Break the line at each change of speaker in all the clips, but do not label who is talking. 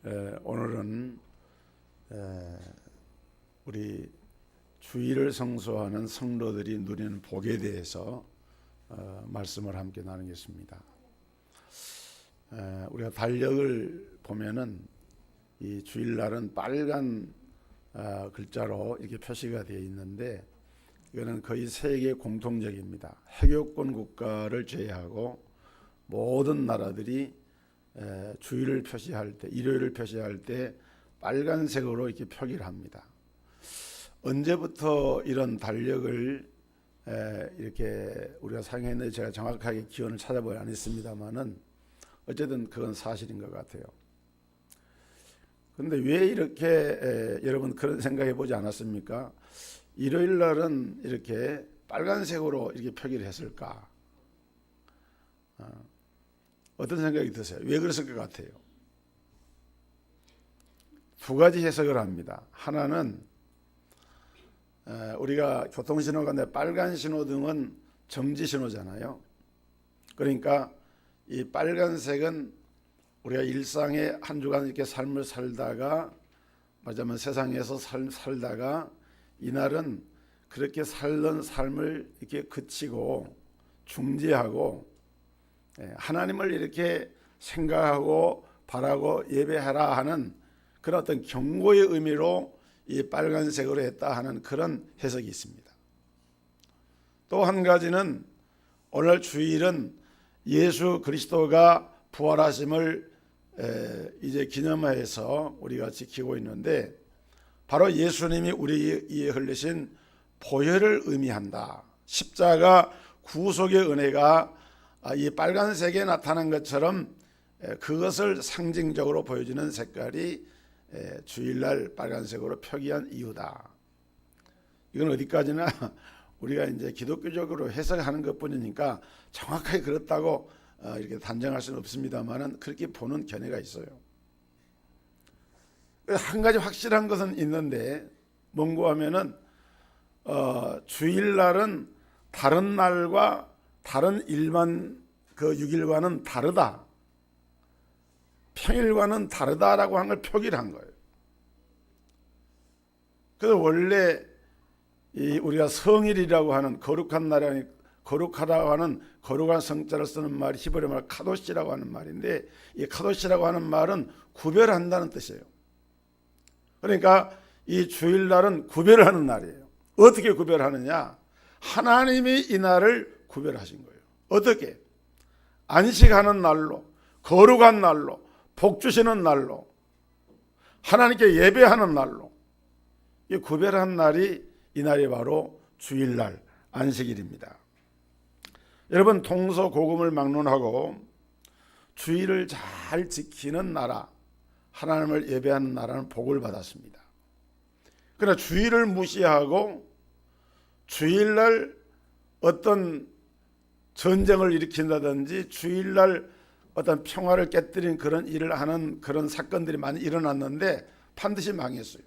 오늘은 우리 주일을 성수하는 성도들이 누리는 복에 대해서 말씀을 함께 나누겠습니다. 우리가 달력을 보면은 이 주일날은 빨간 글자로 이렇게 표시가 되어 있는데, 이거는 거의 세계 공통적입니다. 해교권 국가를 제외하고 모든 나라들이 주일을 표시할 때, 일요일을 표시할 때 빨간색으로 이렇게 표기를 합니다. 언제부터 이런 달력을 이렇게 우리가 사용했는지 제가 정확하게 기원을 찾아보지 않았습니다만은 어쨌든 그건 사실인 것 같아요. 그런데 왜 이렇게 여러분 그런 생각해 보지 않았습니까? 일요일 날은 이렇게 빨간색으로 이렇게 표기를 했을까? 어떤 생각이 드세요? 왜 그랬을 것 같아요? 두 가지 해석을 합니다. 하나는 우리가 교통신호가 내 빨간 신호등은 정지 신호잖아요. 그러니까 이 빨간색은 우리가 일상의 한 주간 이렇게 삶을 살다가, 말하자면 세상에서 살다가 이날은 그렇게 살던 삶을 이렇게 그치고 중지하고 하나님을 이렇게 생각하고 바라고 예배하라 하는 그런 어떤 경고의 의미로 이 빨간색으로 했다 하는 그런 해석이 있습니다. 또 한 가지는 오늘 주일은 예수 그리스도가 부활하심을 이제 기념해서 우리가 지키고 있는데, 바로 예수님이 우리 위에 흘리신 보혈을 의미한다. 십자가 구속의 은혜가 이 빨간색에 나타난 것처럼 그것을 상징적으로 보여주는 색깔이 주일날 빨간색으로 표기한 이유다. 이건 어디까지나 우리가 이제 기독교적으로 해석하는 것뿐이니까 정확하게 그렇다고 이렇게 단정할 수는 없습니다만은 그렇게 보는 견해가 있어요. 한 가지 확실한 것은 있는데, 뭔가 하면은 주일날은 다른 날과 다른 일반 그 6일과는 다르다, 평일과는 다르다라고 한 걸 표기를 한 거예요. 그래서 원래 우리가 성일이라고 하는 거룩한 날이, 거룩하다고 하는 거룩한 성자를 쓰는 말이 히브리 말 카도시라고 하는 말인데, 이 카도시라고 하는 말은 구별한다는 뜻이에요. 그러니까 이 주일날은 구별하는 날이에요. 어떻게 구별하느냐? 하나님이 이 날을 구별하신 거예요. 어떻게? 안식하는 날로, 거룩한 날로, 복 주시는 날로, 하나님께 예배하는 날로, 이 구별한 날이 이 날이 바로 주일날 안식일입니다. 여러분, 동서고금을 막론하고 주일을 잘 지키는 나라, 하나님을 예배하는 나라는 복을 받았습니다. 그러나 주일을 무시하고 주일날 어떤 전쟁을 일으킨다든지 주일날 어떤 평화를 깨뜨린 그런 일을 하는 그런 사건들이 많이 일어났는데 반드시 망했어요.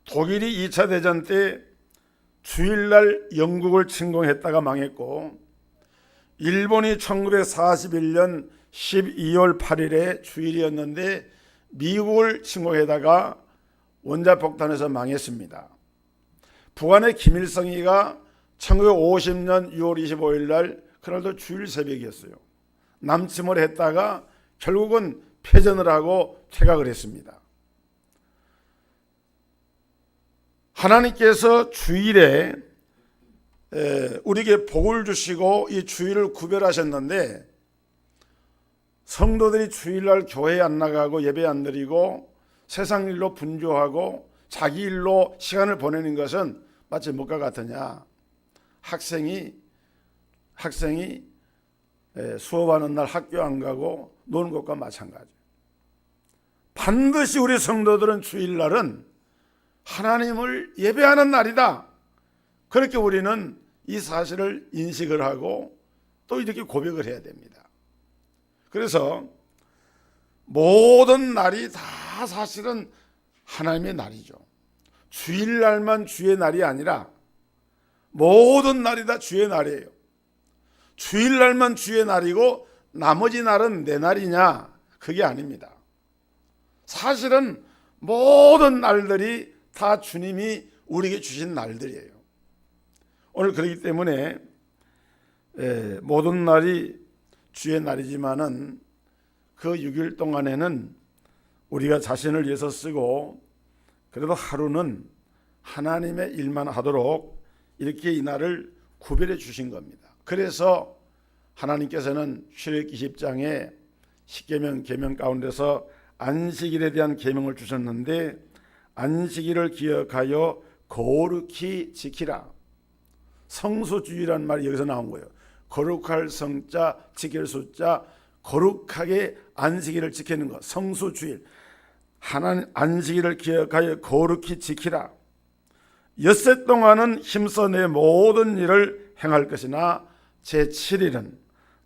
독일이 2차 대전 때 주일날 영국을 침공했다가 망했고, 일본이 1941년 12월 8일에 주일이었는데 미국을 침공하다가 원자폭탄에서 망했습니다. 북한의 김일성이가 1950년 6월 25일 날 그날도 주일 새벽이었어요. 남침을 했다가 결국은 패전을 하고 퇴각을 했습니다. 하나님께서 주일에 우리에게 복을 주시고 이 주일을 구별하셨는데, 성도들이 주일날 교회에 안 나가고 예배 안 드리고 세상 일로 분주하고 자기 일로 시간을 보내는 것은 마치 무엇과 같으냐? 학생이 수업하는 날 학교 안 가고 노는 것과 마찬가지. 반드시 우리 성도들은 주일날은 하나님을 예배하는 날이다. 그렇게 우리는 이 사실을 인식을 하고 또 이렇게 고백을 해야 됩니다. 그래서 모든 날이 다 사실은 하나님의 날이죠. 주일날만 주의 날이 아니라 모든 날이 다 주의 날이에요. 주일날만 주의 날이고 나머지 날은 내 날이냐? 그게 아닙니다. 사실은 모든 날들이 다 주님이 우리에게 주신 날들이에요. 오늘 그렇기 때문에 모든 날이 주의 날이지만은 그 6일 동안에는 우리가 자신을 위해서 쓰고 그래도 하루는 하나님의 일만 하도록 이렇게 이 날을 구별해 주신 겁니다. 그래서 하나님께서는 출애굽기 10장에 십계명 계명 가운데서 안식일에 대한 계명을 주셨는데 안식일을 기억하여 거룩히 지키라. 성수주의라는 말이 여기서 나온 거예요. 거룩할 성자, 지킬 숫자, 거룩하게 안식일을 지키는 것, 성수주일. 하나님 안식일을 기억하여 거룩히 지키라. 엿새 동안은 힘써 내 모든 일을 행할 것이나 제7일은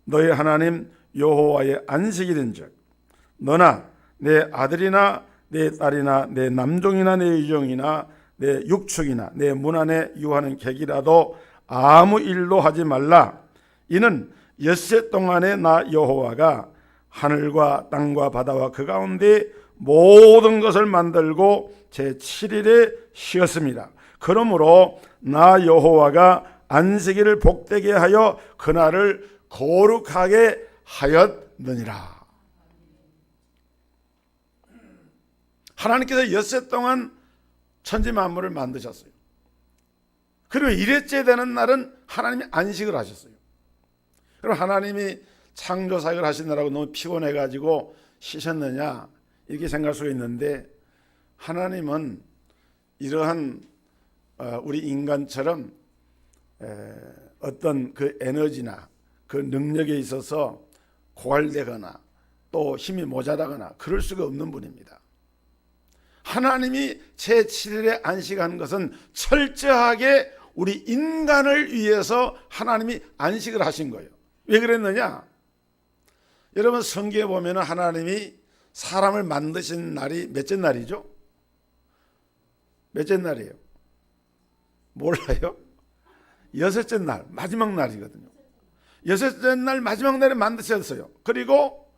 너희 하나님 여호와의 안식일인즉 너나 내 아들이나 내 딸이나 내 남종이나 내 여종이나 내 육축이나 내 문 안에 유하는 객이라도 아무 일도 하지 말라. 이는 엿새 동안에 나 여호와가 하늘과 땅과 바다와 그 가운데 모든 것을 만들고 제7일에 쉬었습니다. 그러므로 나 여호와가 안식일을 복되게 하여 그날을 거룩하게 하였느니라. 하나님께서 엿새 동안 천지 만물을 만드셨어요. 그리고 일회째 되는 날은 하나님이 안식을 하셨어요. 그럼 하나님이 창조사역을 하시느라고 너무 피곤해가지고 쉬셨느냐 이렇게 생각할 수가 있는데 하나님은 이러한 우리 인간처럼 어떤 그 에너지나 그 능력에 있어서 고갈되거나 또 힘이 모자라거나 그럴 수가 없는 분입니다. 하나님이 제7일에 안식하는 것은 철저하게 우리 인간을 위해서 하나님이 안식을 하신 거예요. 왜 그랬느냐? 여러분 성경에 보면 하나님이 사람을 만드신 날이 몇째 날이죠? 몇째 날이에요? 몰라요? 여섯째 날, 마지막 날이거든요. 여섯째 날 마지막 날에 만드셨어요. 그리고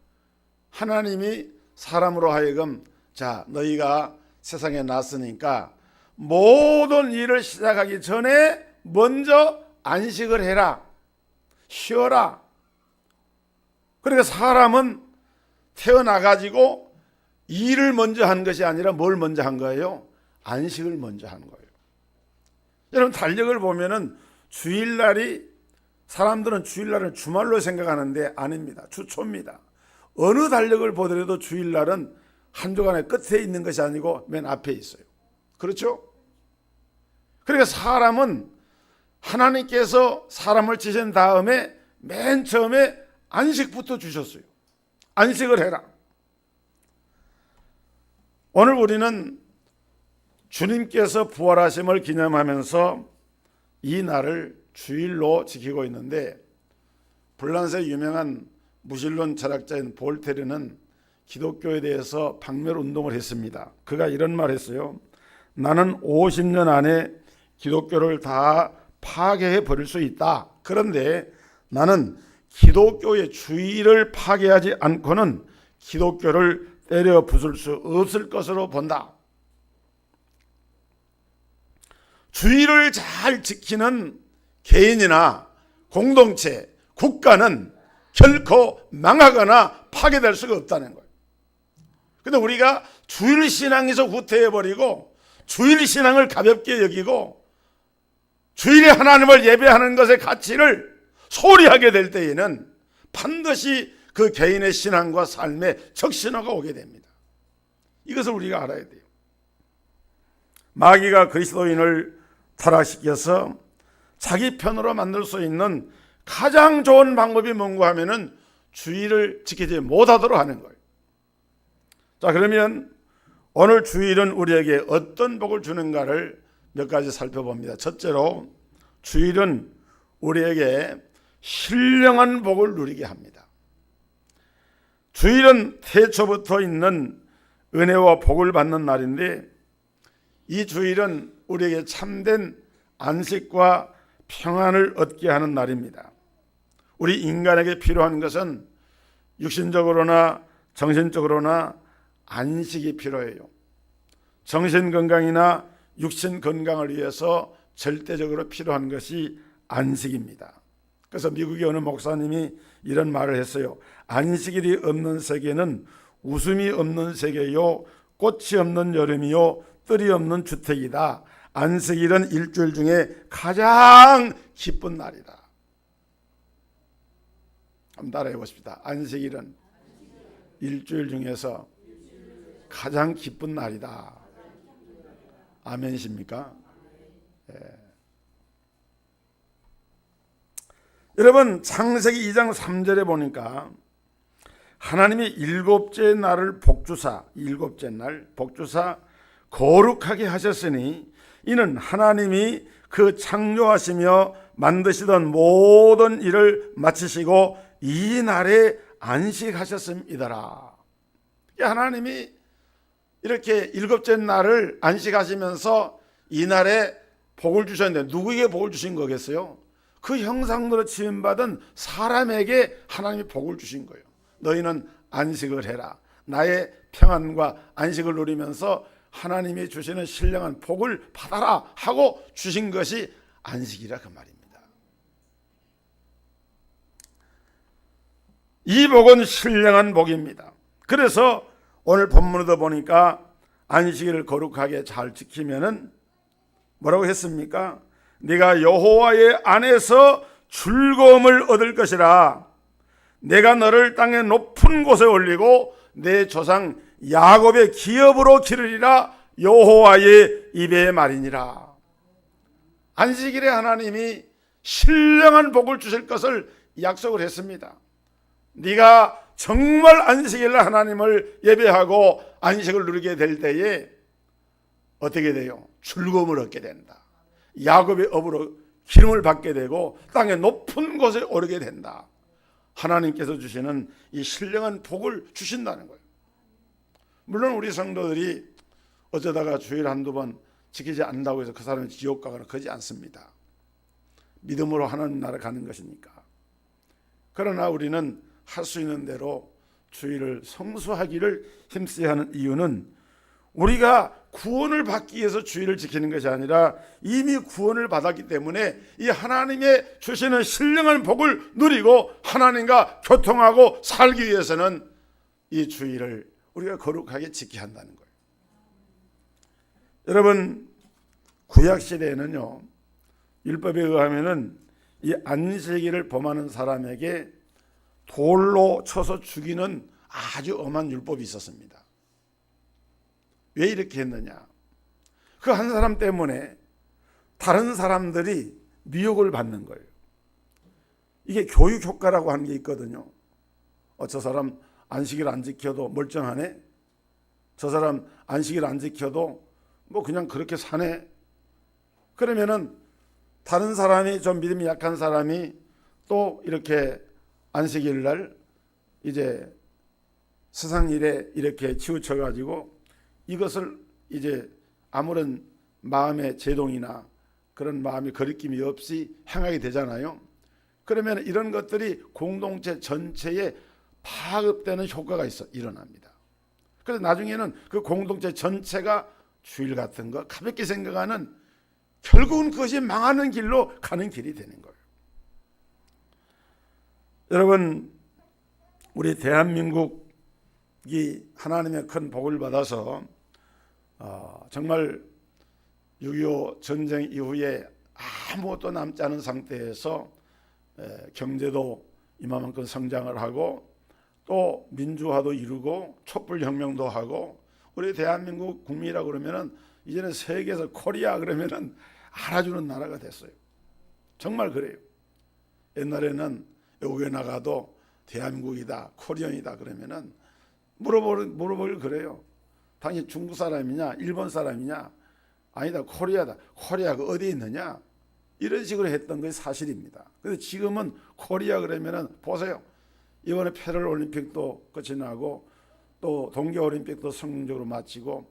하나님이 사람으로 하여금 자 너희가 세상에 났으니까 모든 일을 시작하기 전에 먼저 안식을 해라. 쉬어라. 그러니까 사람은 태어나가지고 일을 먼저 한 것이 아니라 뭘 먼저 한 거예요? 안식을 먼저 한 거예요. 여러분 달력을 보면은 주일날이 사람들은 주일날을 주말로 생각하는데 아닙니다. 주초입니다. 어느 달력을 보더라도 주일날은 한 주간의 끝에 있는 것이 아니고 맨 앞에 있어요. 그렇죠? 그러니까 사람은 하나님께서 사람을 지신 다음에 맨 처음에 안식부터 주셨어요. 안식을 해라. 오늘 우리는 주님께서 부활하심을 기념하면서 이 날을 주일로 지키고 있는데 불란서의 유명한 무신론 철학자인 볼테르는 기독교에 대해서 박멸운동을 했습니다. 그가 이런 말을 했어요. 나는 50년 안에 기독교를 다 파괴해 버릴 수 있다. 그런데 나는 기독교의 주의를 파괴하지 않고는 기독교를 때려 부술 수 없을 것으로 본다. 주의를 잘 지키는 개인이나 공동체, 국가는 결코 망하거나 파괴될 수가 없다는 거예요. 근데 우리가 주일 신앙에서 후퇴해버리고 주일 신앙을 가볍게 여기고 주일에 하나님을 예배하는 것의 가치를 소홀히 하게 될 때에는 반드시 그 개인의 신앙과 삶에 적신호가 오게 됩니다. 이것을 우리가 알아야 돼요. 마귀가 그리스도인을 타락시켜서 자기 편으로 만들 수 있는 가장 좋은 방법이 뭔가 하면은 주일을 지키지 못하도록 하는 거예요. 자, 그러면 오늘 주일은 우리에게 어떤 복을 주는가를 몇 가지 살펴봅니다. 첫째로 주일은 우리에게 신령한 복을 누리게 합니다. 주일은 태초부터 있는 은혜와 복을 받는 날인데 이 주일은 우리에게 참된 안식과 평안을 얻게 하는 날입니다. 우리 인간에게 필요한 것은 육신적으로나 정신적으로나 안식이 필요해요. 정신 건강이나 육신 건강을 위해서 절대적으로 필요한 것이 안식입니다. 그래서 미국의 어느 목사님이 이런 말을 했어요. 안식일이 없는 세계는 웃음이 없는 세계요, 꽃이 없는 여름이요, 뜰이 없는 주택이다. 안식일은 일주일 중에 가장 기쁜 날이다. 한번 따라해 보십시다. 안식일은 일주일 중에서 가장 기쁜 날이다. 아멘이십니까? 예. 여러분, 창세기 2장 3절에 보니까 하나님이 일곱째 날을 복주사, 일곱째 날 복주사 거룩하게 하셨으니 이는 하나님이 그 창조하시며 만드시던 모든 일을 마치시고 이 날에 안식하셨음이더라. 하나님이 이렇게 일곱째 날을 안식하시면서 이 날에 복을 주셨는데 누구에게 복을 주신 거겠어요? 그 형상으로 지음받은 사람에게 하나님이 복을 주신 거예요. 너희는 안식을 해라. 나의 평안과 안식을 누리면서 하나님이 주시는 신령한 복을 받아라 하고 주신 것이 안식이라 그 말입니다. 이 복은 신령한 복입니다. 그래서 오늘 본문에도 보니까 안식일을 거룩하게 잘 지키면은 뭐라고 했습니까? 네가 여호와의 안에서 즐거움을 얻을 것이라. 내가 너를 땅의 높은 곳에 올리고 내 조상 야곱의 기업으로 기르리라. 여호와의 입의 말이니라. 안식일에 하나님이 신령한 복을 주실 것을 약속을 했습니다. 네가 정말 안식일에 하나님을 예배하고 안식을 누리게 될 때에 어떻게 돼요? 즐거움을 얻게 된다. 야곱의 업으로 기름을 받게 되고 땅의 높은 곳에 오르게 된다. 하나님께서 주시는 이 신령한 복을 주신다는 거예요. 물론 우리 성도들이 어쩌다가 주일 한두 번 지키지 않는다고 해서 그 사람이 지옥 가거나 그러지 않습니다. 믿음으로 하나님 나라 가는 것이니까. 그러나 우리는 할 수 있는 대로 주일을 성수하기를 힘써야 하는 이유는 우리가 구원을 받기 위해서 주일을 지키는 것이 아니라 이미 구원을 받았기 때문에 이 하나님의 주시는 신령한 복을 누리고 하나님과 교통하고 살기 위해서는 이 주일을 우리가 거룩하게 지켜야 한다는 거예요. 여러분, 구약시대에는요, 율법에 의하면은 이 안식일을 범하는 사람에게 돌로 쳐서 죽이는 아주 엄한 율법이 있었습니다. 왜 이렇게 했느냐? 그 한 사람 때문에 다른 사람들이 미혹을 받는 거예요. 이게 교육 효과라고 하는 게 있거든요. 저 사람 안식일 안 지켜도 멀쩡하네? 저 사람 안식일 안 지켜도 뭐 그냥 그렇게 사네? 그러면은 다른 사람이 좀 믿음이 약한 사람이 또 이렇게 안식일 날 이제 세상 일에 이렇게 치우쳐 가지고 이것을 이제 아무런 마음의 제동이나 그런 마음의 거리낌이 없이 행하게 되잖아요. 그러면 이런 것들이 공동체 전체에 파급되는 효과가 일어납니다. 그래서 나중에는 그 공동체 전체가 주일 같은 거 가볍게 생각하는, 결국은 그것이 망하는 길로 가는 길이 되는 거예요. 여러분, 우리 대한민국이 하나님의 큰 복을 받아서 정말 6.25 전쟁 이후에 아무것도 남지 않은 상태에서 경제도 이만큼 성장을 하고 또 민주화도 이루고 촛불혁명도 하고, 우리 대한민국 국민이라고 그러면은 이제는 세계에서 코리아 그러면은 알아주는 나라가 됐어요. 정말 그래요. 옛날에는 외국에 나가도 대한민국이다, 코리안이다 그러면은 물어보길 그래요. 당신 중국 사람이냐, 일본 사람이냐? 아니다, 코리아다. 코리아가 어디에 있느냐? 이런 식으로 했던 것이 사실입니다. 그래서 지금은 코리아 그러면은 보세요. 이번에 패럴 올림픽도 끝이 나고 또 동계 올림픽도 성공적으로 마치고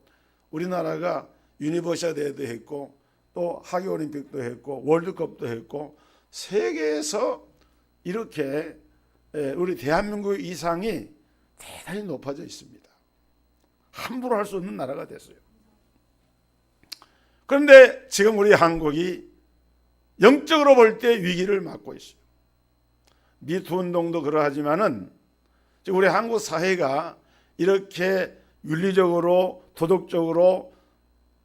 우리나라가 유니버시아대회도 했고 또 하계 올림픽도 했고 월드컵도 했고 세계에서 이렇게 우리 대한민국 이상이 대단히 높아져 있습니다. 함부로 할 수 없는 나라가 됐어요. 그런데 지금 우리 한국이 영적으로 볼 때 위기를 맞고 있어요. 미투 운동도 그러하지만은 지금 우리 한국 사회가 이렇게 윤리적으로 도덕적으로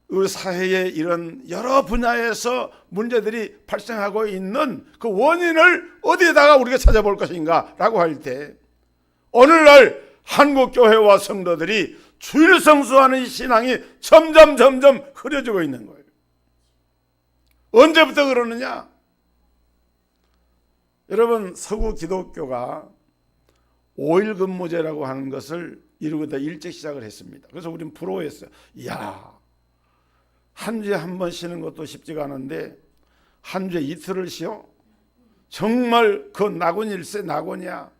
우리 사회의 이런 여러 분야에서 문제들이 발생하고 있는 그 원인을 어디에다가 우리가 찾아볼 것인가 라고 할 때 오늘날 한국 교회와 성도들이 주일 성수하는 이 신앙이 점점 흐려지고 있는 거예요. 언제부터 그러느냐? 여러분, 서구 기독교가 5일 근무제라고 하는 것을 이루고다 일찍 시작을 했습니다. 그래서 우리는 부러워했어요. 이야, 한 주에 한 번 쉬는 것도 쉽지가 않은데 한 주에 이틀을 쉬어? 정말 그 낙원일세 낙원이야.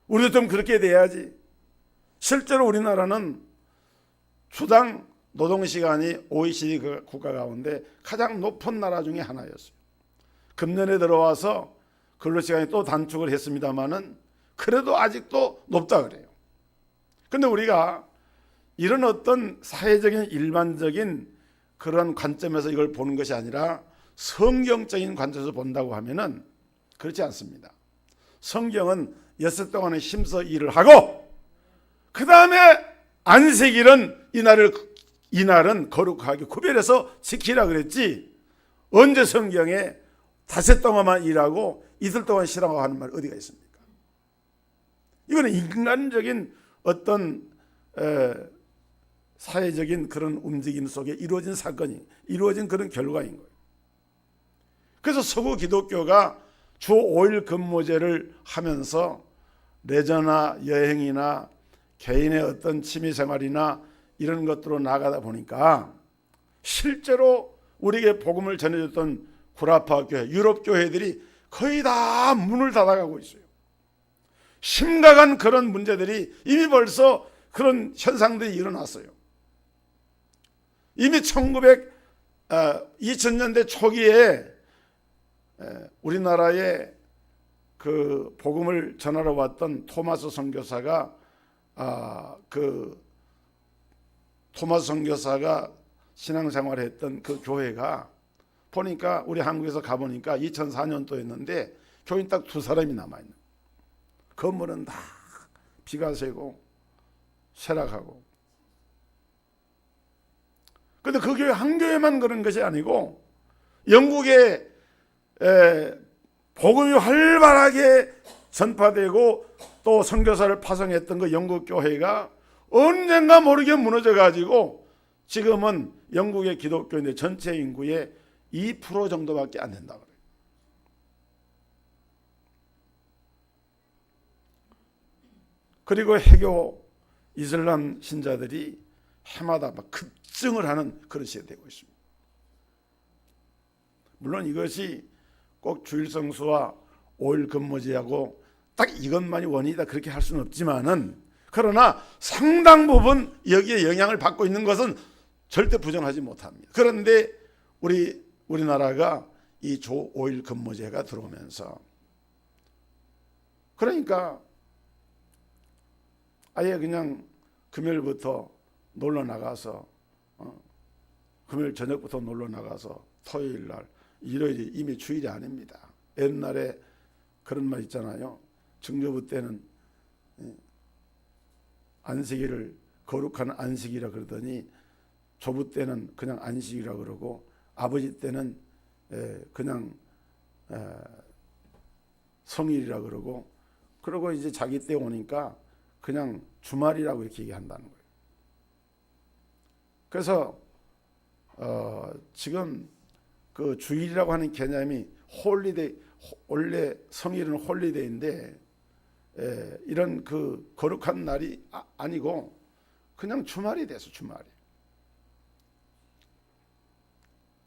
우리도 좀 그렇게 돼야지. 실제로 우리나라는 주당 노동시간이 OECD 국가 가운데 가장 높은 나라 중에 하나였어요. 금년에 들어와서 근로시간이 또 단축을 했습니다마는 그래도 아직도 높다 그래요. 그런데 우리가 이런 어떤 사회적인 일반적인 그런 관점에서 이걸 보는 것이 아니라 성경적인 관점에서 본다고 하면은 그렇지 않습니다. 성경은 엿새 동안에 힘써 일을 하고 그 다음에 안식일은 이날은 거룩하게 구별해서 지키라 그랬지, 언제 성경에 닷새 동안만 일하고 이틀 동안 쉬라고 하는 말 어디가 있습니까? 이거는 인간적인 어떤 사회적인 그런 움직임 속에 이루어진 사건이, 이루어진 그런 결과인 거예요. 그래서 서구 기독교가 주 5일 근무제를 하면서 레저나 여행이나 개인의 어떤 취미생활이나 이런 것들로 나가다 보니까 실제로 우리에게 복음을 전해줬던 구라파 교회, 유럽 교회들이 거의 다 문을 닫아가고 있어요. 심각한 그런 문제들이 이미 벌써 그런 현상들이 일어났어요. 이미 2000년대 초기에 우리나라에 그 복음을 전하러 왔던 토마스 선교사가 토마스 선교사가 신앙생활을 했던 그 교회가 보니까 우리 한국에서 가보니까 2004년도였는데 교인 딱 2사람이 남아있는, 건물은 다 비가 새고 쇠락하고. 그런데 그 교회 한 교회만 그런 것이 아니고 영국에 복음이 활발하게 전파되고 또 선교사를 파송했던 그 영국 교회가 언젠가 모르게 무너져 가지고 지금은 영국의 기독교인들 전체 인구의 2% 정도밖에 안 된다고 그래요. 그리고 해교 이슬람 신자들이 해마다 막 급증을 하는 그런 시대가 되고 있습니다. 물론 이것이 꼭 주일 성수와 5일 근무제하고 딱 이것만이 원인이다 그렇게 할 수는 없지만은, 그러나 상당 부분 여기에 영향을 받고 있는 것은 절대 부정하지 못합니다. 그런데 우리나라가 이 주 5일 근무제가 들어오면서, 그러니까 아예 그냥 금요일부터 놀러 나가서 금요일 저녁부터 놀러 나가서 토요일 날, 일요일이 이미 주일이 아닙니다. 옛날에 그런 말 있잖아요. 증조부 때는 안식일을 거룩한 안식이라 그러더니 조부 때는 그냥 안식이라 그러고 아버지 때는 그냥 성일이라 그러고, 그러고 이제 자기 때 오니까 그냥 주말이라고 이렇게 얘기한다는 거예요. 그래서 지금 그 주일이라고 하는 개념이 홀리데이, 원래 성일은 홀리데이인데 이런 그 거룩한 날이 아니고 그냥 주말이 돼서 주말이.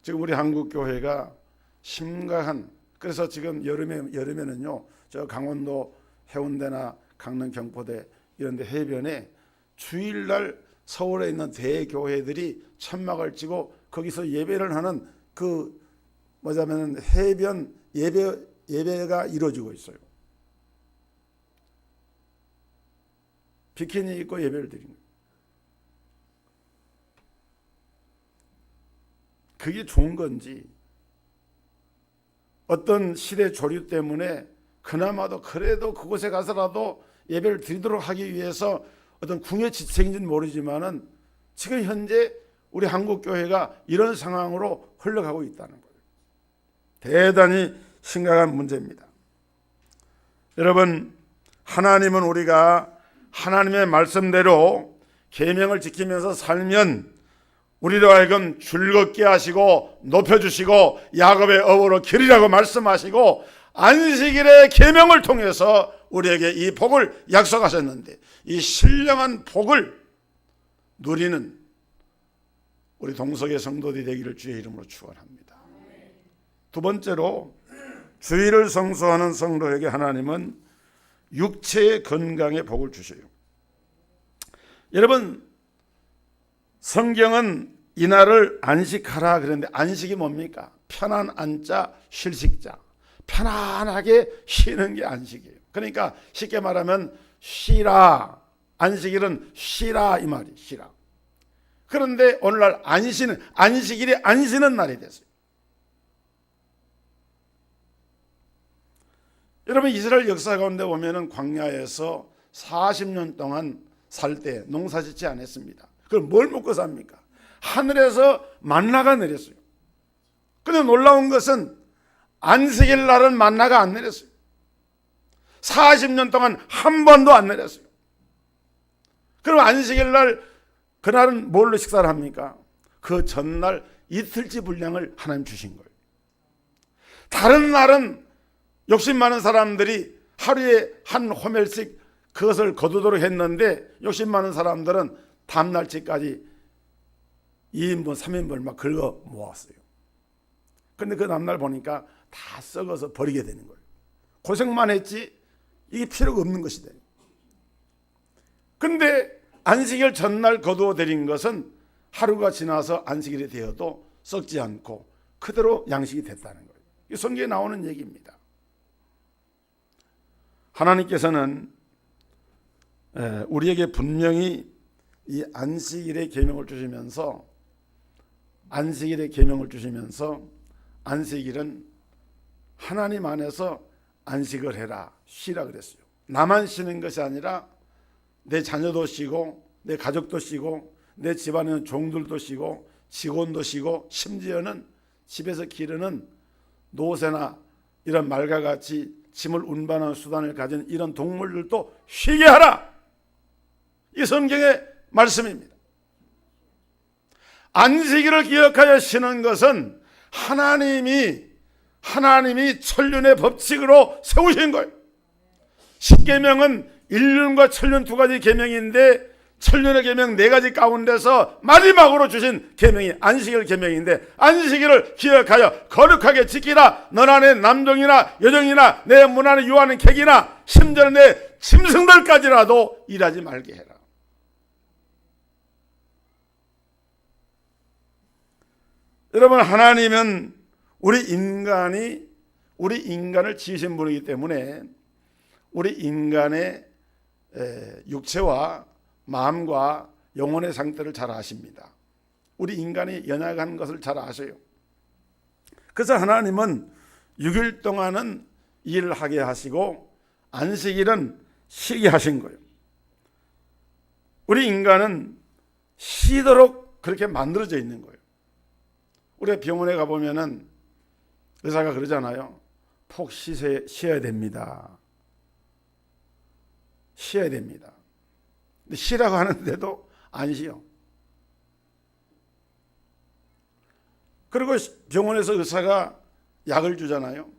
지금 우리 한국 교회가 심각한, 그래서 지금 여름에는요 저 강원도 해운대나 강릉 경포대 이런 데 해변에 주일날 서울에 있는 대교회들이 천막을 치고 거기서 예배를 하는 그 뭐냐면 해변 예배가 이루어지고 있어요. 비키니 입고 예배를 드린 거예요. 그게 좋은 건지, 어떤 시대 조류 때문에 그나마도 그래도 그곳에 가서라도 예배를 드리도록 하기 위해서 어떤 궁의 지책인지는 모르지만은 지금 현재 우리 한국교회가 이런 상황으로 흘러가고 있다는 거예요. 대단히 심각한 문제입니다. 여러분, 하나님은 우리가 하나님의 말씀대로 계명을 지키면서 살면 우리로 하여금 즐겁게 하시고 높여주시고 야곱의 어부로 기리라고 말씀하시고 안식일의 계명을 통해서 우리에게 이 복을 약속하셨는데, 이 신령한 복을 누리는 우리 동석의 성도들이 되기를 주의 이름으로 축원합니다. 두 번째로, 주일을 성수하는 성도에게 하나님은 육체의 건강에 복을 주셔요. 여러분, 성경은 이날을 안식하라 그랬는데, 안식이 뭡니까? 편한 안자, 쉴식자. 편안하게 쉬는 게 안식이에요. 그러니까 쉽게 말하면 쉬라, 안식일은 쉬라 이 말이, 쉬라. 그런데 오늘날 안식일이 안 쉬는 날이 됐어요. 여러분, 이스라엘 역사 가운데 보면은 광야에서 40년 동안 살 때 농사 짓지 않았습니다. 그럼 뭘 먹고 삽니까? 하늘에서 만나가 내렸어요. 그런데 놀라운 것은 안식일 날은 만나가 안 내렸어요. 40년 동안 한 번도 안 내렸어요. 그럼 안식일 날, 그날은 뭘로 식사를 합니까? 그 전날 이틀치 분량을 하나님 주신 거예요. 다른 날은 욕심 많은 사람들이 하루에 한 호멜씩 그것을 거두도록 했는데, 욕심 많은 사람들은 다음날치까지 2인분 3인분을 막 긁어 모았어요. 근데 그 다음날 보니까 다 썩어서 버리게 되는 거예요. 고생만 했지 이게 필요가 없는 것이다. 근데 안식일 전날 거두어 드린 것은 하루가 지나서 안식일이 되어도 썩지 않고 그대로 양식이 됐다는 거예요. 이 성경에 나오는 얘기입니다. 하나님께서는 우리에게 분명히 이 안식일의 계명을 주시면서, 안식일은 하나님 안에서 안식을 해라, 쉬라 그랬어요. 나만 쉬는 것이 아니라 내 자녀도 쉬고, 내 가족도 쉬고, 내 집안에 있는 종들도 쉬고, 직원도 쉬고, 심지어는 집에서 기르는 노새나 이런 말과 같이 짐을 운반하는 수단을 가진 이런 동물들도 쉬게 하라. 이 성경의 말씀입니다. 안식일을 기억하여 쉬는 것은 하나님이 천륜의 법칙으로 세우신 거예요. 십계명은 일륜과 천륜 두 가지 계명인데, 천륜의 계명 네 가지 가운데서 마지막으로 주신 계명이 안식일 계명인데, 안식일을 기억하여 거룩하게 지키라. 너 안에 남종이나 여종이나 내 문 안에 유하는 객이나 심지어 내 짐승들까지라도 일하지 말게 해라. 여러분, 하나님은 우리 인간을 지으신 분이기 때문에 우리 인간의 육체와 마음과 영혼의 상태를 잘 아십니다. 우리 인간이 연약한 것을 잘 아셔요. 그래서 하나님은 6일 동안은 일을 하게 하시고 안식일은 쉬게 하신 거예요. 우리 인간은 쉬도록 그렇게 만들어져 있는 거예요. 우리가 병원에 가보면은 의사가 그러잖아요. 푹 쉬어야 됩니다. 쉬어야 됩니다. 근데 쉬라고 하는데도 안 쉬어. 그리고 병원에서 의사가 약을 주잖아요.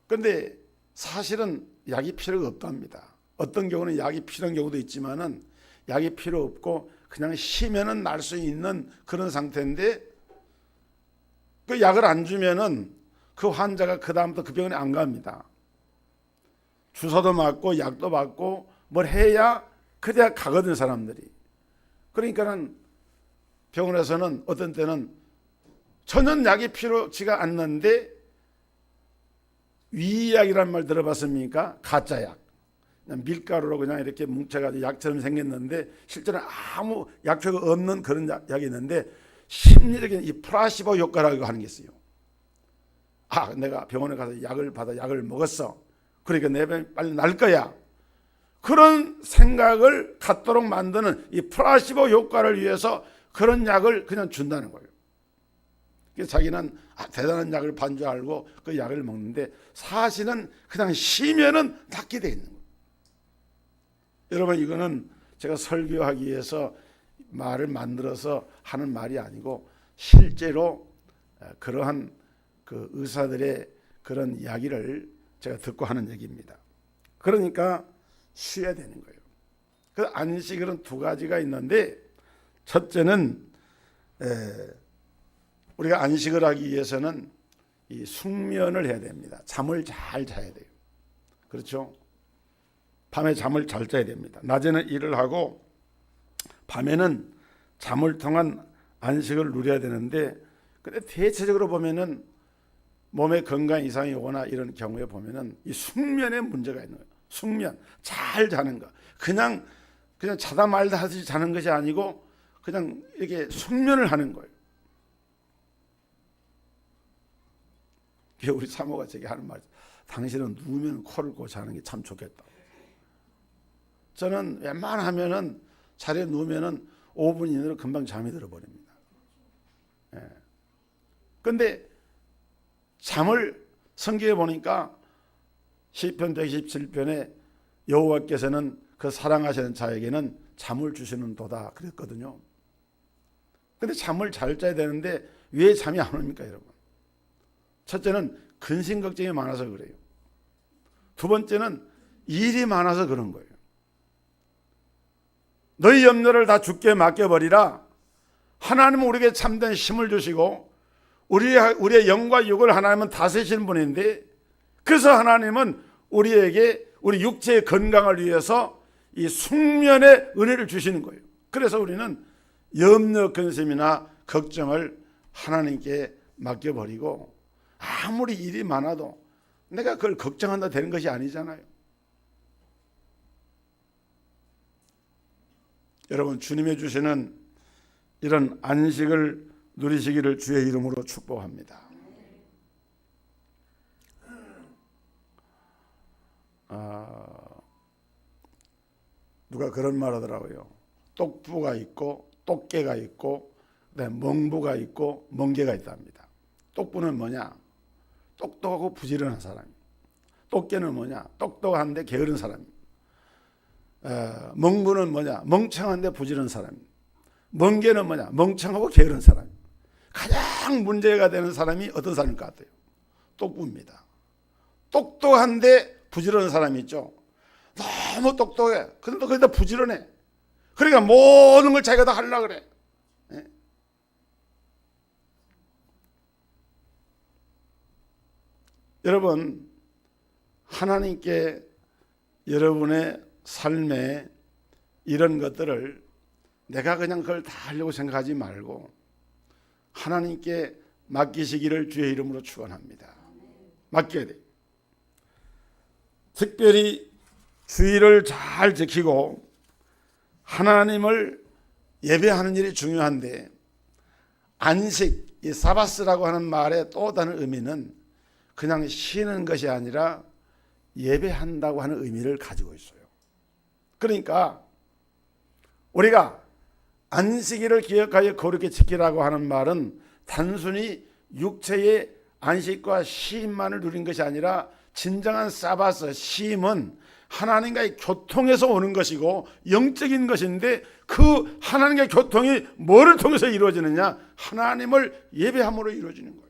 근데 사실은 약이 필요가 없답니다. 어떤 경우는 약이 필요한 경우도 있지만은 약이 필요 없고 그냥 쉬면은 날 수 있는 그런 상태인데, 그 약을 안 주면은 그 환자가 그 다음부터 그 병원에 안 갑니다. 주사도 맞고 약도 맞고 뭘 해야 그래야 가거든, 사람들이. 그러니까는 병원에서는 어떤 때는 전혀 약이 필요치가 않는데 위약이란 말 들어봤습니까? 가짜 약. 그냥 밀가루로 그냥 이렇게 뭉쳐가지고 약처럼 생겼는데 실제로 아무 약효가 없는 그런 약이 있는데 심리적인 이 플라시보 효과라고 하는 게 있어요. 아, 내가 병원에 가서 약을 받아 약을 먹었어. 그러니까 내 병이 빨리 날 거야. 그런 생각을 갖도록 만드는 이 플라시보 효과를 위해서 그런 약을 그냥 준다는 거예요. 그래서 자기는 대단한 약을 반 줄 알고 그 약을 먹는데 사실은 그냥 쉬면은 낫게 돼 있는 거예요. 여러분, 이거는 제가 설교하기 위해서 말을 만들어서 하는 말이 아니고 실제로 그러한 그 의사들의 그런 이야기를 제가 듣고 하는 얘기입니다. 그러니까 쉬어야 되는 거예요. 그 안식일은 두 가지가 있는데 첫째는 우리가 안식을 하기 위해서는 이 숙면을 해야 됩니다. 잠을 잘 자야 돼요. 그렇죠? 밤에 잠을 잘 자야 됩니다. 낮에는 일을 하고 밤에는 잠을 통한 안식을 누려야 되는데, 근데 대체적으로 보면은 몸에 건강 이상이 오거나 이런 경우에 보면은 이 숙면에 문제가 있는 거예요. 숙면, 잘 자는 거. 그냥 자다 말다 하듯이 자는 것이 아니고 그냥 이렇게 숙면을 하는 거예요. 우리 사모가 제게 하는 말, 당신은 누우면 코를 고 자는 게 참 좋겠다. 저는 웬만하면은 자리에 누우면은 5분 이내로 금방 잠이 들어버립니다. 그런데 잠을 성경에 보니까 시편 127편에 여호와께서는 그 사랑하시는 자에게는 잠을 주시는 도다 그랬거든요. 그런데 잠을 잘 자야 되는데 왜 잠이 안 옵니까, 여러분? 첫째는 근심 걱정이 많아서 그래요. 두 번째는 일이 많아서 그런 거예요. 너희 염려를 다 주께 맡겨버리라. 하나님은 우리에게 참된 힘을 주시고 우리의 영과 육을 하나님은 다스리시는 분인데, 그래서 하나님은 우리에게 우리 육체의 건강을 위해서 이 숙면의 은혜를 주시는 거예요. 그래서 우리는 염려, 근심이나 걱정을 하나님께 맡겨버리고 아무리 일이 많아도 내가 그걸 걱정한다 되는 것이 아니잖아요. 여러분, 주님이 주시는 이런 안식을 누리시기를 주의 이름으로 축복합니다. 누가 그런 말 하더라고요. 똑부가 있고 똑개가 있고 멍부가 있고 멍개가 있답니다. 똑부는 뭐냐? 똑똑하고 부지런한 사람. 똑개는 뭐냐? 똑똑한데 게으른 사람. 멍부는 뭐냐? 멍청한데 부지런한 사람. 멍개는 뭐냐? 멍청하고 게으른 사람. 가장 문제가 되는 사람이 어떤 사람일 것 같아요? 똑부입니다. 똑똑한데 부지런한 사람이 있죠. 너무 똑똑해. 그런데 거기다 부지런해. 그러니까 모든 걸 자기가 다 하려고 그래. 여러분, 하나님께 여러분의 삶에 이런 것들을 내가 그냥 그걸 다 하려고 생각하지 말고 하나님께 맡기시기를 주의 이름으로 축원합니다. 맡겨야 돼요. 특별히 주의를 잘 지키고 하나님을 예배하는 일이 중요한데, 안식, 이 사바스라고 하는 말의 또 다른 의미는 그냥 쉬는 것이 아니라 예배한다고 하는 의미를 가지고 있어요. 그러니까 우리가 안식일을 기억하여 거룩히 지키라고 하는 말은 단순히 육체의 안식과 쉼만을 누린 것이 아니라 진정한 사바스, 쉼은 하나님과의 교통에서 오는 것이고 영적인 것인데, 그 하나님과의 교통이 뭐를 통해서 이루어지느냐? 하나님을 예배함으로 이루어지는 거예요.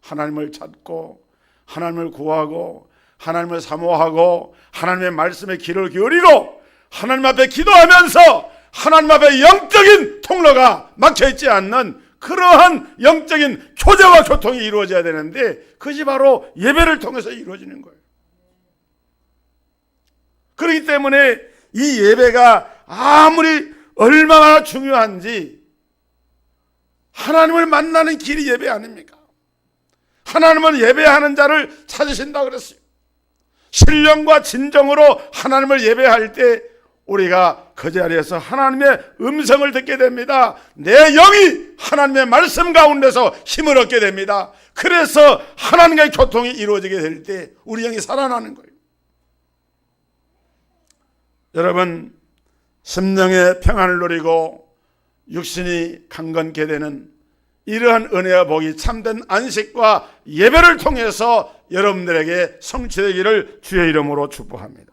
하나님을 찾고 하나님을 구하고 하나님을 사모하고 하나님의 말씀에 귀를 기울이고 하나님 앞에 기도하면서 하나님 앞에 영적인 통로가 막혀있지 않는 그러한 영적인 교제와 교통이 이루어져야 되는데, 그것이 바로 예배를 통해서 이루어지는 거예요. 그렇기 때문에 이 예배가 아무리 얼마나 중요한지, 하나님을 만나는 길이 예배 아닙니까? 하나님은 예배하는 자를 찾으신다고 그랬어요. 신령과 진정으로 하나님을 예배할 때 우리가 그 자리에서 하나님의 음성을 듣게 됩니다. 내 영이 하나님의 말씀 가운데서 힘을 얻게 됩니다. 그래서 하나님과의 교통이 이루어지게 될 때 우리 영이 살아나는 거예요. 여러분, 심령의 평안을 누리고 육신이 강건케 되는 이러한 은혜와 복이 참된 안식과 예배를 통해서 여러분들에게 성취되기를 주의 이름으로 축복합니다.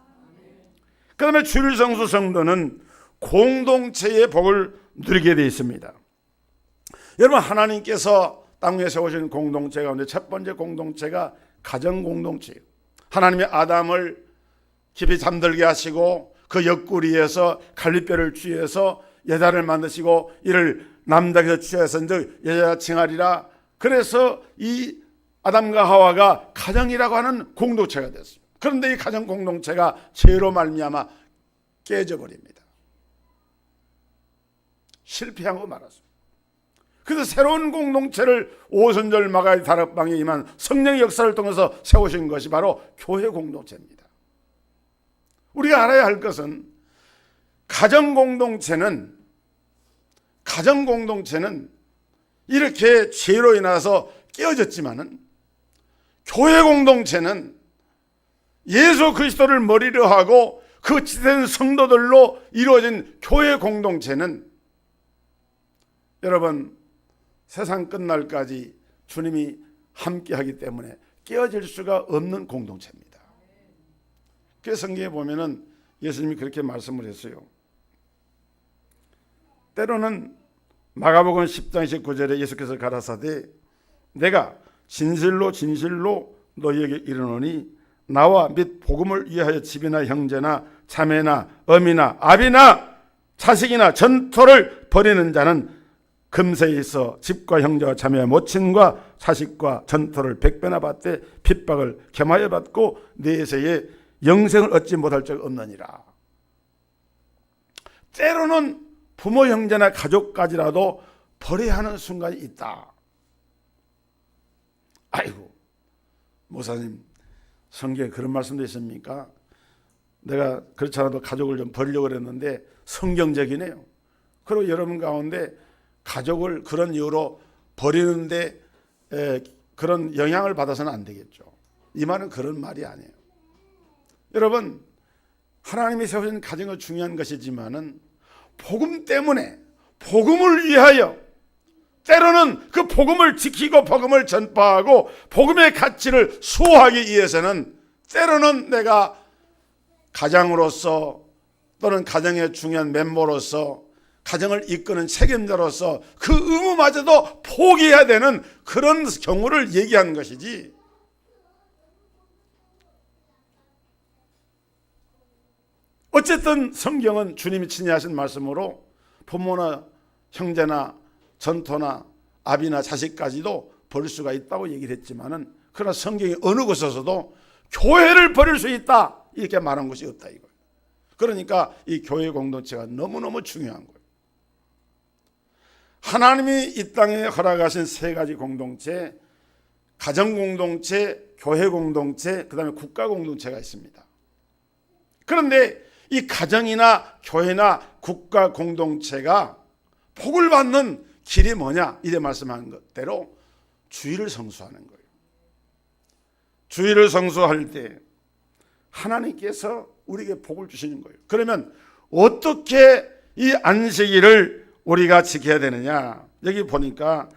그 다음에 주일 성수 성도는 공동체의 복을 누리게 되어 있습니다. 여러분, 하나님께서 땅 위에 세우신 공동체 가운데 첫 번째 공동체가 가정 공동체예요. 하나님의 아담을 깊이 잠들게 하시고 그 옆구리에서 갈빗뼈를 취해서 여자를 만드시고 이를 남자에서 취해서 여자 칭하리라. 그래서 이 아담과 하와가 가정이라고 하는 공동체가 됐습니다. 그런데 이 가정 공동체가 죄로 말미암아 깨져버립니다. 실패하고 말았습니다. 그래서 새로운 공동체를 오순절 마가의 다락방에 임한 성령의 역사를 통해서 세우신 것이 바로 교회 공동체입니다. 우리가 알아야 할 것은 가정 공동체는 이렇게 죄로 인해서 깨어졌지만은 교회 공동체는 예수 그리스도를 머리로 하고 그 지된 성도들로 이루어진 교회 공동체는 여러분 세상 끝날까지 주님이 함께하기 때문에 깨어질 수가 없는 공동체입니다. 그래서 성경에 보면은 예수님이 그렇게 말씀을 했어요. 때로는 마가복음 10장 19절에 예수께서 가라사대 내가 진실로 너희에게 이르노니 나와 및 복음을 위하여 집이나 형제나 자매나 어미나 아비나 자식이나 전토를 벌이는 자는 금세에 있어 집과 형제와 자매와 모친과 자식과 전토를 100배나 받되 핍박을 겸하여 받고 내세에 영생을 얻지 못할 적 없느니라. 때로는 부모 형제나 가족까지라도 버려야 하는 순간이 있다. 아이고 목사님 성경에 그런 말씀도 있습니까? 내가 그렇지 않아도 가족을 좀 버리려고 했는데 성경적이네요. 그리고 여러분 가운데 가족을 그런 이유로 버리는데 그런 영향을 받아서는 안 되겠죠. 이 말은 그런 말이 아니에요. 여러분, 하나님이 세우신 가정은 중요한 것이지만은 복음 때문에 복음을 위하여 때로는 그 복음을 지키고 복음을 전파하고 복음의 가치를 수호하기 위해서는 때로는 내가 가장으로서 또는 가정의 중요한 멤버로서 가정을 이끄는 책임자로서 그 의무마저도 포기해야 되는 그런 경우를 얘기하는 것이지, 어쨌든 성경은 주님이 친히 하신 말씀으로 부모나 형제나 전토나 아비나 자식까지도 버릴 수가 있다고 얘기를 했지만은, 그러나 성경이 어느 곳에서도 교회를 버릴 수 있다 이렇게 말한 것이 없다 이거예요. 그러니까 이 교회 공동체가 너무너무 중요한 거예요. 하나님이 이 땅에 허락하신 세 가지 공동체, 가정 공동체, 교회 공동체, 그 다음에 국가 공동체가 있습니다. 그런데 이 가정이나 교회나 국가 공동체가 복을 받는 길이 뭐냐? 이래 말씀한 것대로 주일을 성수하는 거예요. 주일을 성수할 때 하나님께서 우리에게 복을 주시는 거예요. 그러면 어떻게 이 안식일을 우리가 지켜야 되느냐? 여기 보니까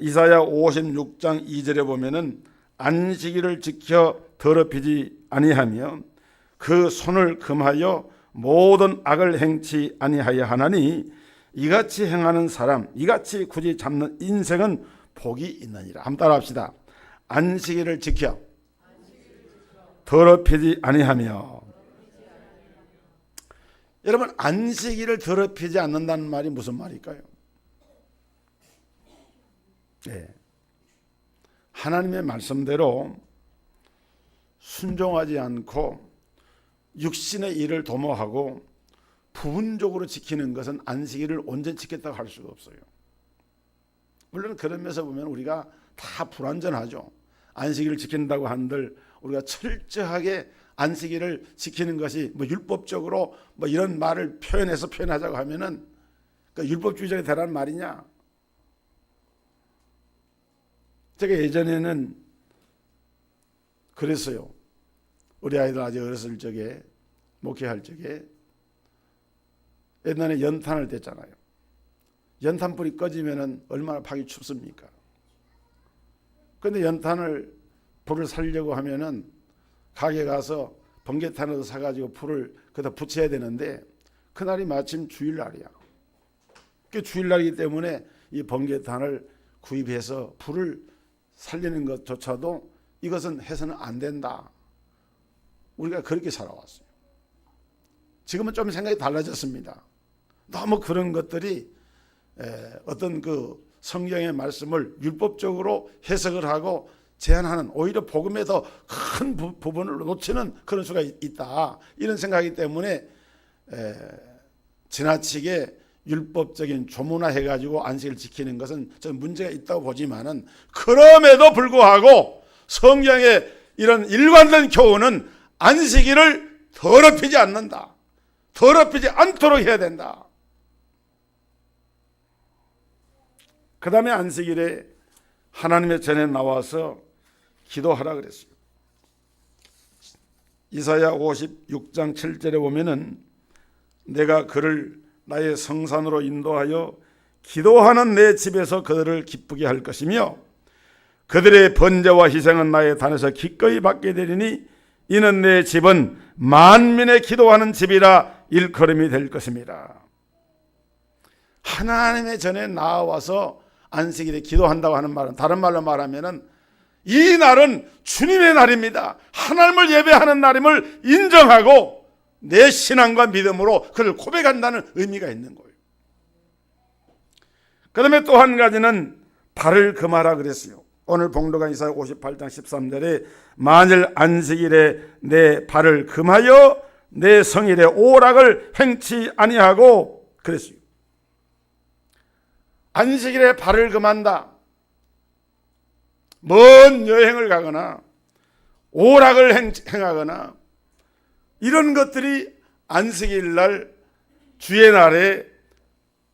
이사야 56장 2절에 보면은 안식일을 지켜 더럽히지 아니하며 그 손을 금하여 모든 악을 행치 아니하여 하나니 이같이 행하는 사람, 이같이 굳이 잡는 인생은 복이 있느니라. 한번 따라합시다. 안식일을 지켜 더럽히지 아니하며. 여러분, 안식일을 더럽히지 않는다는 말이 무슨 말일까요? 네. 하나님의 말씀대로 순종하지 않고 육신의 일을 도모하고 부분적으로 지키는 것은 안식일을 온전히 지켰다고 할 수가 없어요. 물론 그런 면에서 보면 우리가 다 불완전하죠. 안식일을 지킨다고 한들 우리가 철저하게 안식일을 지키는 것이 뭐 율법적으로 뭐 이런 말을 표현하자고 하면은 그 율법주의자가 되라는 말이냐? 제가 예전에는 그랬어요. 우리 아이들 아직 어렸을 적에, 목회할 적에 옛날에 연탄을 댔잖아요. 연탄불이 꺼지면은 얼마나 밖이 춥습니까? 그런데 불을 살려고 하면은 가게 가서 번개탄을 사가지고 불을 거기다 붙여야 되는데 그날이 마침 주일날이야. 그 주일날이기 때문에 이 번개탄을 구입해서 불을 살리는 것조차도 이것은 해서는 안 된다. 우리가 그렇게 살아왔어요. 지금은 좀 생각이 달라졌습니다. 너무 그런 것들이 어떤 그 성경의 말씀을 율법적으로 해석을 하고 제한하는, 오히려 복음에 더 큰 부분을 놓치는 그런 수가 있다. 이런 생각이기 때문에 지나치게 율법적인 조문화 해가지고 안식을 지키는 것은 저는 문제가 있다고 보지만은, 그럼에도 불구하고 성경의 이런 일관된 교훈은 안식일을 더럽히지 않는다. 더럽히지 않도록 해야 된다. 그 다음에 안식일에 하나님의 전에 나와서 기도하라 그랬어요. 이사야 56장 7절에 보면은 내가 그를 나의 성산으로 인도하여 기도하는 내 집에서 그들을 기쁘게 할 것이며 그들의 번제와 희생은 나의 단에서 기꺼이 받게 되리니 이는 내 집은 만민의 기도하는 집이라 일컬음이 될 것입니다. 하나님의 전에 나와서 안식일에 기도한다고 하는 말은, 다른 말로 말하면은 이 날은 주님의 날입니다. 하나님을 예배하는 날임을 인정하고 내 신앙과 믿음으로 그를 고백한다는 의미가 있는 거예요. 그 다음에 또 한 가지는 발을 금하라 그랬어요. 오늘 봉독한 이사야 58장 13절에 만일 안식일에 내 발을 금하여 내 성일에 오락을 행치 아니하고 그랬어요. 안식일에 발을 금한다. 먼 여행을 가거나 오락을 행하거나 이런 것들이 안식일 날, 주의 날에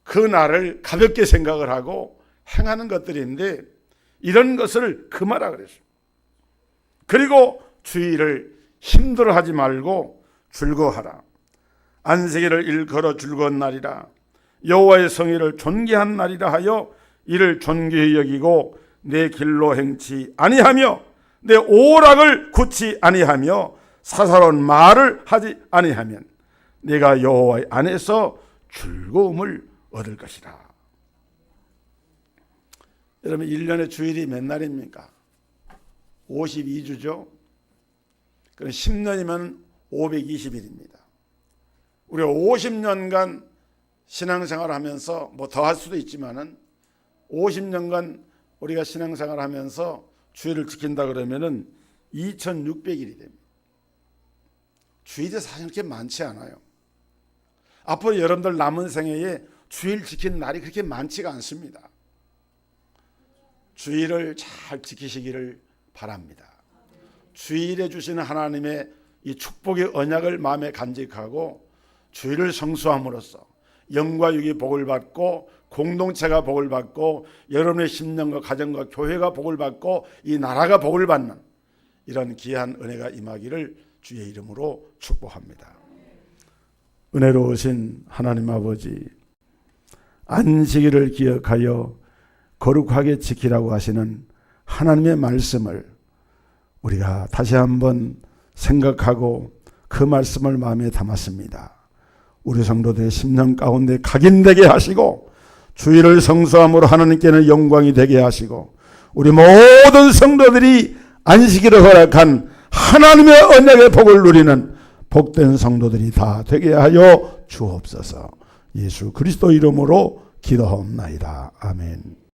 그 날을 가볍게 생각을 하고 행하는 것들인데 이런 것을 금하라 그랬어요. 그리고 주일을 힘들어하지 말고 즐거워하라. 안식일을 일컬어 즐거운 날이라 여호와의 성일을 존귀한 날이라 하여 이를 존귀히 여기고 내 길로 행치 아니하며 내 오락을 굳지 아니하며 사사로운 말을 하지 아니하면 내가 여호와의 안에서 즐거움을 얻을 것이라. 여러분 1년에 주일이 몇 날입니까? 52주죠. 그럼 10년이면 520일입니다. 우리가 50년간 신앙생활을 하면서 뭐 더 할 수도 있지만은 50년간 우리가 신앙생활을 하면서 주일을 지킨다 그러면은 2600일이 됩니다. 주일이 사실 그렇게 많지 않아요. 앞으로 여러분들 남은 생애에 주일 지키는 날이 그렇게 많지가 않습니다. 주일을 잘 지키시기를 바랍니다. 주일에 주시는 하나님의 이 축복의 언약을 마음에 간직하고 주일을 성수함으로써 영과 육이 복을 받고 공동체가 복을 받고 여러분의 심령과 가정과 교회가 복을 받고 이 나라가 복을 받는 이런 귀한 은혜가 임하기를 주의 이름으로 축복합니다. 은혜로우신 하나님 아버지, 안식일을 기억하여 거룩하게 지키라고 하시는 하나님의 말씀을 우리가 다시 한번 생각하고 그 말씀을 마음에 담았습니다. 우리 성도들의 심령 가운데 각인되게 하시고 주일을 성수함으로 하나님께는 영광이 되게 하시고 우리 모든 성도들이 안식일을 허락한 하나님의 언약의 복을 누리는 복된 성도들이 다 되게 하여 주옵소서. 예수 그리스도 이름으로 기도하옵나이다. 아멘.